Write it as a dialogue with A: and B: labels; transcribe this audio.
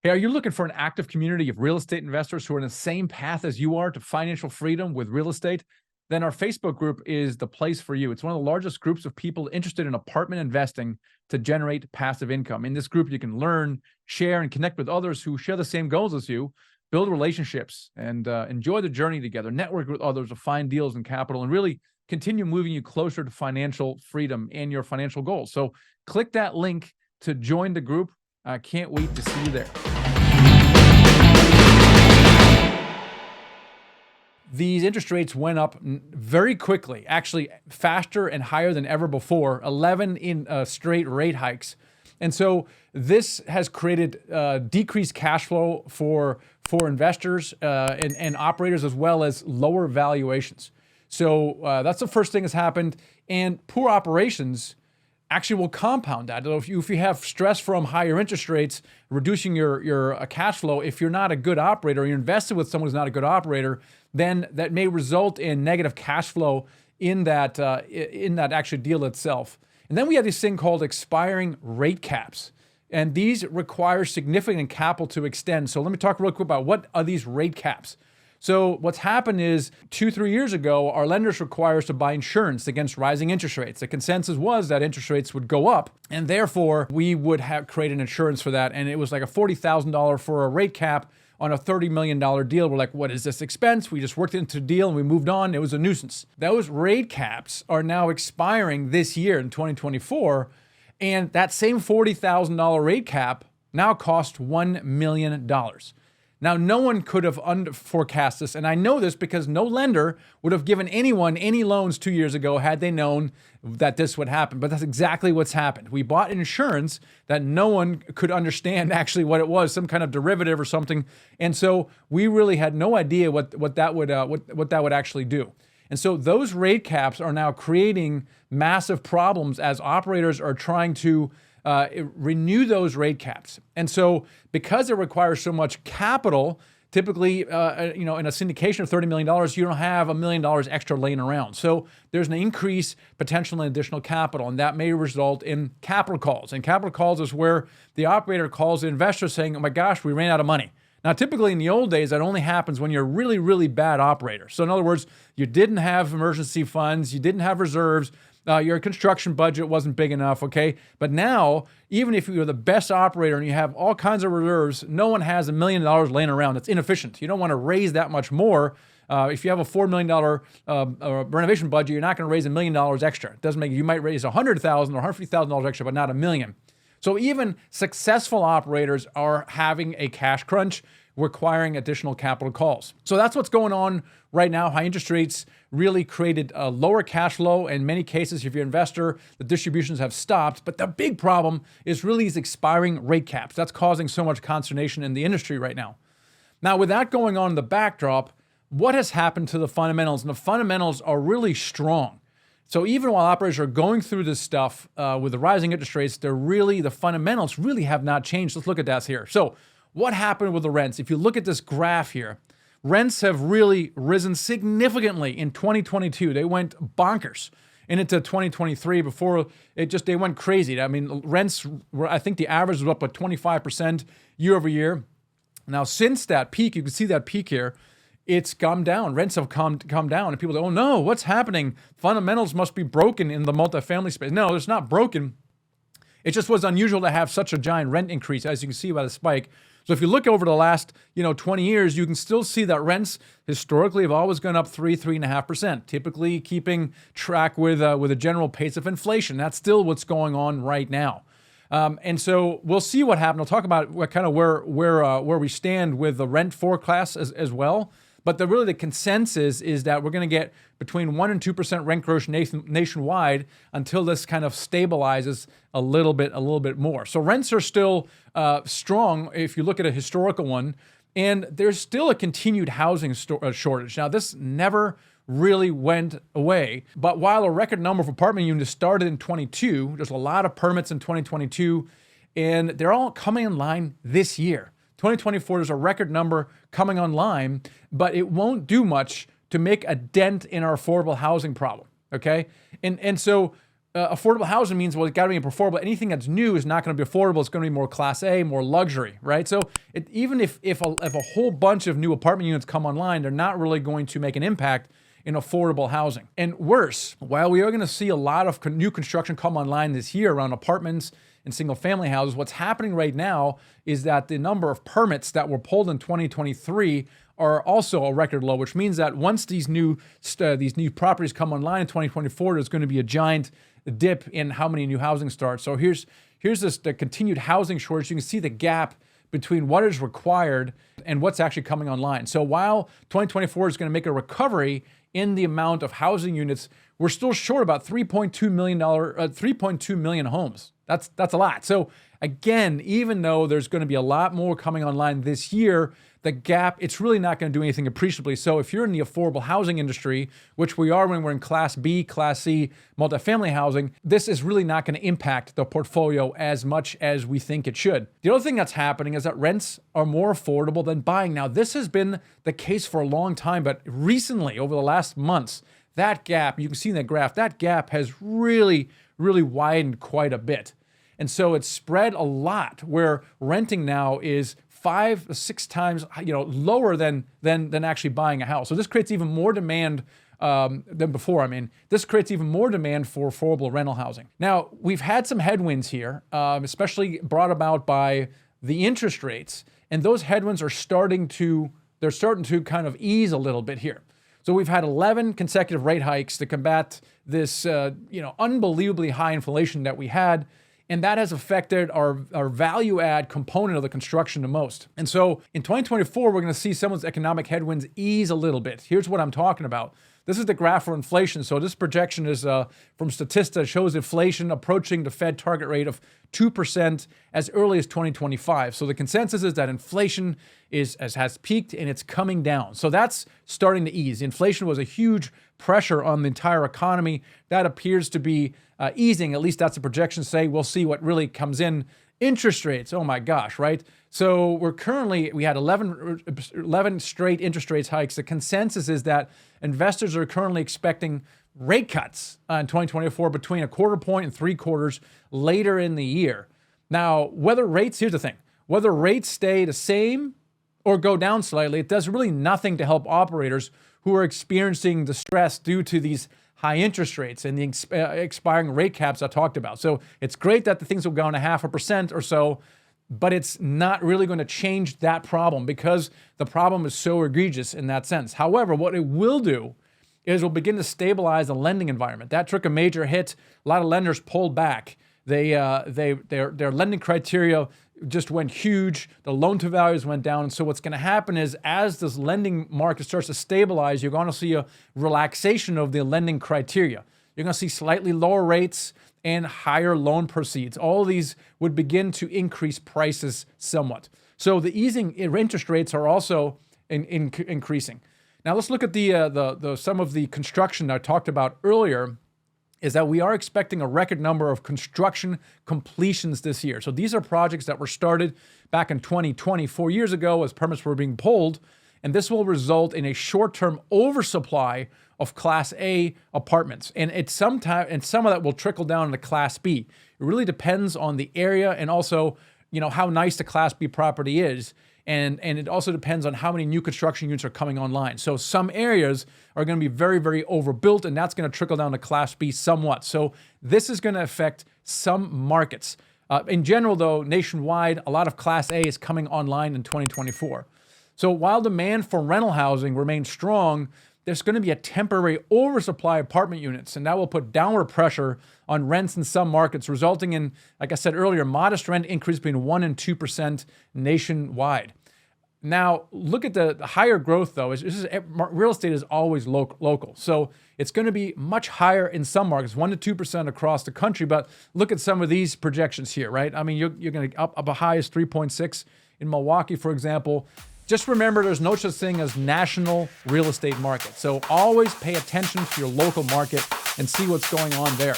A: Hey, are you looking for an active community of real estate investors who are on the same path as you are to financial freedom with real estate? Then our Facebook group is the place for you. It's one of the largest groups of people interested in apartment investing to generate passive income. In this group, you can learn, share, and connect with others who share the same goals as you, build relationships, and enjoy the journey together, network with others to find deals and capital, and really continue moving you closer to financial freedom and your financial goals. So click that link to join the group. I can't wait to see you there. These interest rates went up very quickly, actually faster and higher than ever before, 11 in straight rate hikes. And so this has created decreased cash flow for investors and operators, as well as lower valuations. So that's the first thing that's happened. And poor operations actually will compound that. If you have stress from higher interest rates, reducing your cash flow, if you're not a good operator, or you're invested with someone who's not a good operator, then that may result in negative cash flow in that actual deal itself. And then we have this thing called expiring rate caps. And these require significant capital to extend. So let me talk real quick about what are these rate caps. So what's happened is 2-3 years ago, our lenders require us to buy insurance against rising interest rates. The consensus was that interest rates would go up, and therefore we would create an insurance for that. And it was like a $40,000 for a rate cap on a $30 million deal. We're like, what is this expense? We just worked into the deal and we moved on. It was a nuisance. Those rate caps are now expiring this year in 2024. And that same $40,000 rate cap now costs $1 million. Now, no one could have forecast this, and I know this because no lender would have given anyone any loans 2 years ago had they known that this would happen. But that's exactly what's happened. We bought insurance that no one could understand actually what it was, some kind of derivative or something, and so we really had no idea what that would actually do. And so those rate caps are now creating massive problems as operators are trying to renew those rate caps. And so because it requires so much capital, typically, in a syndication of $30 million, you don't have $1 million extra laying around. So there's an increase potential in additional capital, and that may result in capital calls. And capital calls is where the operator calls the investor saying, oh my gosh, we ran out of money. Now, typically in the old days, that only happens when you're a really, really bad operator. So in other words, you didn't have emergency funds, you didn't have reserves, your construction budget wasn't big enough, okay? But now, even if you're the best operator and you have all kinds of reserves, no one has $1 million laying around. It's inefficient. You don't want to raise that much more. If you have a $4 million renovation budget, you're not going to raise $1 million extra. It doesn't make you might raise $100,000 or $150,000 extra, but not $1 million. So even successful operators are having a cash crunch, requiring additional capital calls. So that's what's going on right now. High interest rates really created a lower cash flow. In many cases, if you're an investor, the distributions have stopped. But the big problem is really these expiring rate caps. That's causing so much consternation in the industry right now. Now, with that going on in the backdrop, what has happened to the fundamentals? And the fundamentals are really strong. So even while operators are going through this stuff with the rising interest rates, the fundamentals really have not changed. Let's look at that here. So what happened with the rents? If you look at this graph here, rents have really risen significantly in 2022. They went bonkers. And into 2023 before they went crazy. I mean, rents were, I think the average was up by 25% year over year. Now, since that peak, you can see that peak here, it's come down. Rents have come down. And people say, oh no, what's happening? Fundamentals must be broken in the multifamily space. No, it's not broken. It just was unusual to have such a giant rent increase, as you can see by the spike. So if you look over the last 20 years, you can still see that rents historically have always gone up 3.5%, typically keeping track with a general pace of inflation. That's still what's going on right now. And so we'll see what happens. I'll talk about where we stand with the rent forecast as well. But the consensus is that we're going to get between 1% and 2% rent growth nationwide until this kind of stabilizes a little bit more. So rents are still strong if you look at a historical one, and there's still a continued housing shortage. Now, this never really went away. But while a record number of apartment units started in 22, there's a lot of permits in 2022, and they're all coming in line this year. 2024, there's a record number coming online, but it won't do much to make a dent in our affordable housing problem, okay? And so affordable housing means, well, it's got to be affordable. Anything that's new is not going to be affordable. It's going to be more Class A, more luxury, right? So even if a whole bunch of new apartment units come online, they're not really going to make an impact in affordable housing. And worse, while we are going to see a lot of new construction come online this year around apartments and single-family houses, what's happening right now is that the number of permits that were pulled in 2023 are also a record low, which means that once these new properties come online in 2024, there's going to be a giant dip in how many new housing starts. So here's the continued housing shortage. You can see the gap between what is required and what's actually coming online. So while 2024 is going to make a recovery in the amount of housing units, we're still short about 3.2 million homes. That's a lot. So again, even though there's going to be a lot more coming online this year, the gap, it's really not going to do anything appreciably. So if you're in the affordable housing industry, which we are when we're in Class B, Class C, multifamily housing, this is really not going to impact the portfolio as much as we think it should. The other thing that's happening is that rents are more affordable than buying. Now, this has been the case for a long time, but recently, over the last months, that gap, you can see in that graph, that gap has really, really widened quite a bit. And so it's spread a lot, where renting now is 5 to 6 times, lower than actually buying a house. So this creates even more demand than before. I mean, this creates even more demand for affordable rental housing. Now, we've had some headwinds here, especially brought about by the interest rates, and those headwinds are starting to kind of ease a little bit here. So we've had 11 consecutive rate hikes to combat this, unbelievably high inflation that we had. And that has affected our value add component of the construction the most. And so in 2024, we're going to see some of those economic headwinds ease a little bit. Here's what I'm talking about. This is the graph for inflation. So this projection is from Statista, shows inflation approaching the Fed target rate of 2% as early as 2025. So the consensus is that inflation has peaked and it's coming down. So that's starting to ease. Inflation was a huge pressure on the entire economy. That appears to be easing. At least that's the projections say. We'll see what really comes in. Interest rates, oh my gosh, right? So we had 11 straight interest rates hikes. The consensus is that investors are currently expecting rate cuts in 2024 between 1/4 point and 3/4 later in the year. Now, here's the thing, whether rates stay the same or go down slightly, it does really nothing to help operators who are experiencing distress due to these high interest rates and the expiring rate caps I talked about. So it's great that the things will go down 0.5% or so, but it's not really going to change that problem because the problem is so egregious in that sense. However, what it will do is we'll begin to stabilize the lending environment. That took a major hit. A lot of lenders pulled back. Their lending criteria just went huge. The loan to values went down. And so what's going to happen is as this lending market starts to stabilize, you're going to see a relaxation of the lending criteria. You're going to see slightly lower rates and higher loan proceeds. All of these would begin to increase prices somewhat. So the easing in interest rates are also increasing. Now let's look at the some of the construction I talked about earlier. Is that we are expecting a record number of construction completions this year. So these are projects that were started back in 2020, 4 years ago, as permits were being pulled, and this will result in a short-term oversupply of Class A apartments. And some of that will trickle down into Class B. It really depends on the area and also, how nice the Class B property is. And it also depends on how many new construction units are coming online. So some areas are going to be very, very overbuilt, and that's going to trickle down to Class B somewhat. So this is going to affect some markets. In general, though, nationwide, a lot of Class A is coming online in 2024. So while demand for rental housing remains strong, there's going to be a temporary oversupply of apartment units, and that will put downward pressure on rents in some markets, resulting in, like I said earlier, modest rent increase between 1% and 2% nationwide. Now, look at the higher growth, though. Real estate is always local. So it's going to be much higher in some markets, 1% to 2% across the country. But look at some of these projections here, right? I mean, you're going to up a high as 3.6 in Milwaukee, for example. Just remember, there's no such thing as national real estate market. So always pay attention to your local market and see what's going on there.